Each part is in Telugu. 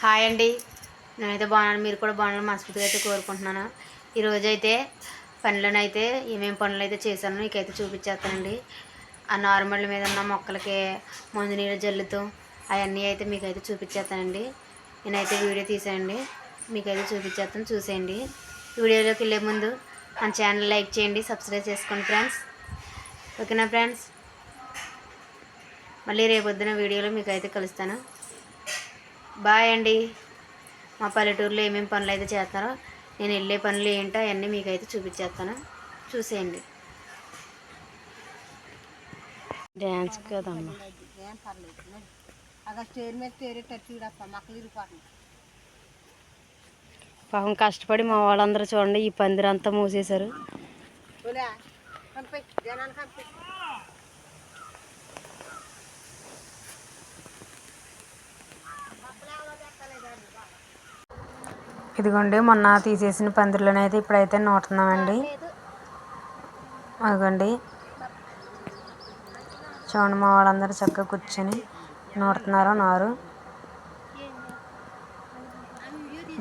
హాయ్ అండి, నేనైతే బాగున్నాను. మీరు కూడా బాగున్నాను మనస్ఫూర్తిగా అయితే కోరుకుంటున్నాను. ఈరోజైతే పనులనైతే ఏమేమి పనులు అయితే చేశానో నీకైతే చూపించేస్తానండి. ఆ నార్మల్ మీద ఉన్న మొక్కలకి మందు నీళ్ళు జల్లుతూ అవన్నీ అయితే మీకైతే చూపించేస్తానండి. నేనైతే వీడియో తీసానండి, మీకైతే చూపించేస్తాను, చూసేయండి. వీడియోలోకి వెళ్ళే ముందు మన ఛానల్ లైక్ చేయండి, సబ్స్క్రైబ్ చేసుకోండి ఫ్రెండ్స్. ఓకేనా ఫ్రెండ్స్? మళ్ళీ రేపొద్దున వీడియోలో మీకైతే కలుస్తాను. బాయ్ అండి. మా పల్లెటూరులో ఏమేమి పనులు అయితే చేస్తారో, నేను వెళ్ళే పనులు ఏంటో అవన్నీ మీకైతే చూపించేస్తాను, చూసేయండి. డ్యాన్స్ కదమ్మా. పాపం కష్టపడి మా వాళ్ళందరూ చూడండి ఈ పందిరంతా మూసేశారు. ఇదిగోండి, మొన్న తీసేసిన పందిర్లోనైతే ఇప్పుడైతే నూటున్నామండి. అదిగోండి, చూడండి మా వాళ్ళందరూ చక్కగా కూర్చొని నూడుతున్నారు నారు.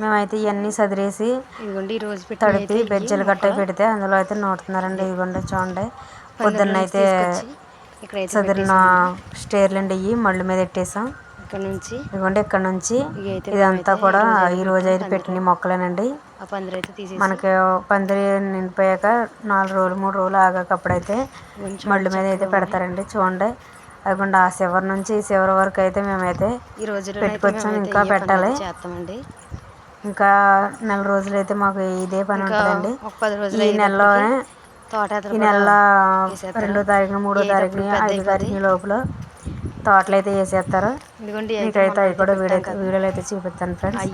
మేమైతే ఇవన్నీ సదిరేసి తడిపి బెజ్జలు గట్ట పెడితే అందులో అయితే నూడుతున్నారండి. ఇదిగోండి చూడండి, పొద్దున్న అయితే సదిరిన స్టేర్లండి ఇవి మళ్ళీ మీద పెట్టేసాం. ఇదిగోండి ఇక్కడ నుంచి ఇదంతా కూడా ఈ రోజు అయితే పెట్టిన మొక్కలేనండి. మనకి పందిరి నిండిపోయాక 4 రోజులు 3 రోజులు ఆగాక అప్పుడైతే మళ్ళీ మీద అయితే పెడతారండి. చూడండి, అదిగోండి ఆ చివరి నుంచి ఈ చివరి వరకు అయితే మేమైతే పెట్టుకొచ్చాం. ఇంకా పెట్టాలి. ఇంకా నెల రోజులైతే మాకు ఇదే పని ఉంటుందండి. ఈ నెలలోనే ఈ నెల 2వ తారీఖున 3వ తారీఖుని 5వ తారీఖుని లోపల తోటలు అయితే వేసేస్తారు. మీకైతే అవి కూడా వీడియోలు అయితే చూపిస్తాను ఫ్రెండ్స్.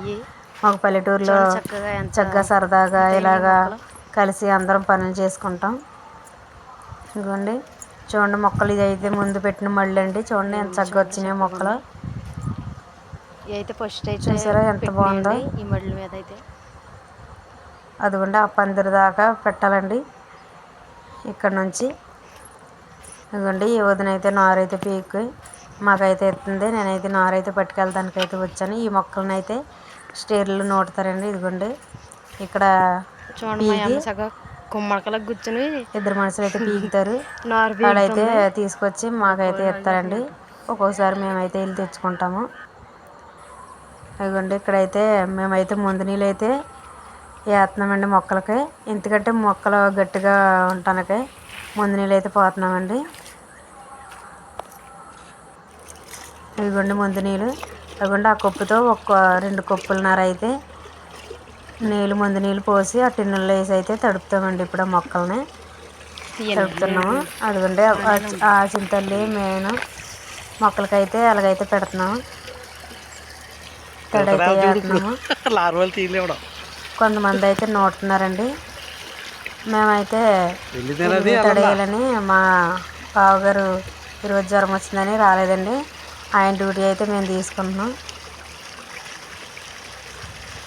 మాకు పల్లెటూరులో చక్కగా సరదాగా ఇలాగా కలిసి అందరం పనులు చేసుకుంటాం. ఇదిగోండి చూడండి, మొక్కలు ఇది అయితే ముందు పెట్టిన మళ్ళీ అండి. చూడండి ఎంత చక్కగా వచ్చినాయి మొక్కలు. చూసారా ఎంత బాగుందో. అదిగోండి ఆ పందిరి దాకా పెట్టాలండి ఇక్కడ నుంచి. ఇదిగోండి ఈ వదిన అయితే నారైతే పీకి మాకైతే ఎత్తుంది. నేనైతే నారైతే పట్టుకెళ్ళడానికి అయితే వచ్చాను. ఈ మొక్కలను అయితే స్టేర్లు నూడతారండి. ఇదిగోండి ఇక్కడ పీకి కూర్చొని 2 మనుషులు అయితే పీకుతారు. వాళ్ళైతే తీసుకొచ్చి మాకైతే ఎత్తారండి. ఒక్కోసారి మేమైతే వెళ్ళి తెచ్చుకుంటాము. ఇదిగోండి ఇక్కడైతే మేమైతే ముందు నీళ్ళు అయితే వేస్తున్నామండి మొక్కలకి. ఎందుకంటే మొక్కలు గట్టిగా ఉండటానికి ముందు నీళ్ళు అయితే పోతున్నామండి. ఇదిగోండి ముందు నీళ్ళు. ఇదిగోండి ఆ కప్పుతో 2 కప్పులన్నర అయితే ముందు నీళ్ళు పోసి ఆ టిన్నుల్లో వేసి అయితే తడుపుతామండి. ఇప్పుడు ఆ మొక్కల్ని తడుపుతున్నాము. అదిగోండి ఆ చింతల్లి మేము మొక్కలకైతే అలాగైతే పెడుతున్నాము. తడైతే వేస్తున్నాము. కొంతమంది అయితే నూడుతున్నారండి. మేమైతే తడేయాలని మా బావగారు ఈరోజు జ్వరం వచ్చిందని రాలేదండి. ఆయన డ్యూటీ అయితే మేము తీసుకుంటున్నాం.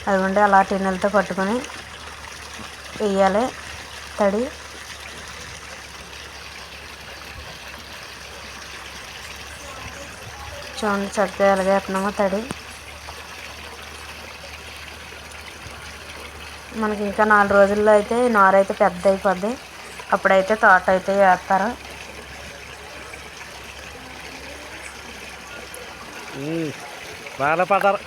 అదిగోండి అలా టిన్నెలతో పట్టుకొని వేయాలి తడి. చూడండి చక్కగా ఎలాగ వేస్తున్నామో తడి. మనకి ఇంకా 4 రోజుల్లో అయితే నారైతే పెద్ద అయిపోద్ది. అప్పుడైతే తోట అయితే వేస్తారు. బాగా పడతారు.